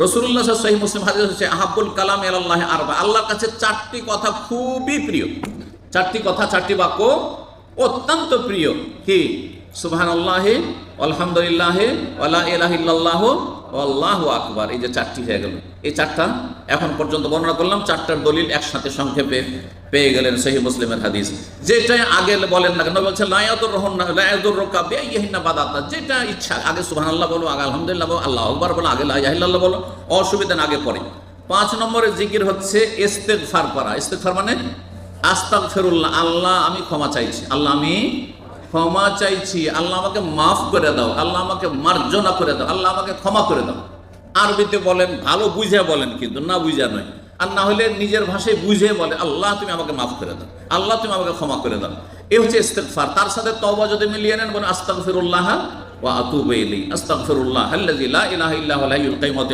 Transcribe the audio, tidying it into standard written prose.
রাসূলুল্লাহ সহিহ মুসলিম হাদিস হচ্ছে আহাব্বুল কালাম ইলাল্লাহ আরবা, আল্লাহর কাছে চারটি কথা খুবই প্রিয়, চারটি কথা, চারটি বাক্য অত্যন্ত প্রিয়। কি? সুবহানাল্লাহি আলহামদুলিল্লাহি ওয়া লা ইলাহা ইল্লাল্লাহু আল্লাহু আকবার। এই যে চারটি হয়ে গেল, এই চারটা এখন পর্যন্ত বর্ণনা করলাম। চারটার দলিল একসাথে সংক্ষেপে পেয়ে গেলেন সহিহ মুসলিমের হাদিস। যেটাই আগে বলেন না কেন, বলছে লা ইয়াদুররুকা বিআইয়িহিন্না বাদাতা, যেটা ইচ্ছা আগে সুবহানাল্লাহ বলো, আগে আলহামদুলিল্লাহ বলো, আল্লাহু আকবার বলো, আগে লা ইলাহা ইল্লাল্লাহ বলো, অসুবিধা না আগে পড়ে। 5 নম্বরের জিকির হচ্ছে ইস্তেগফার করা। ইস্তেগফার মানে আস্তাগফিরুল্লাহ, আল্লাহ আমি ক্ষমা চাইছি, আল্লাহ আমি ক্ষমা চাইছি, আল্লাহ আমাকে মাফ করে দাও, আল্লাহ আমাকে মার্জনা করে দাও, আল্লাহ আমাকে ক্ষমা করে দাও। আরবিতে বলেন, ভালো বুঝে বলেন, কিন্তু না বুঝা নয়। আর না হলে নিজের ভাষায় বুঝে বলে, আল্লাহ তুমি আমাকে মাফ করে দাও, আল্লাহ তুমি আমাকে ক্ষমা করে দাও। এই হচ্ছে ইস্তেগফার। তার সাথে তওবা যদি মিলিয়ে নেন, বলেন আস্তাগফিরুল্লাহ ওয়া আতুবু ইলাইহি, আস্তাগফিরুল্লাহ আল্লাযী লা ইলাহা ইল্লা হুয়াল হাইয়ুল কাইয়্যুম।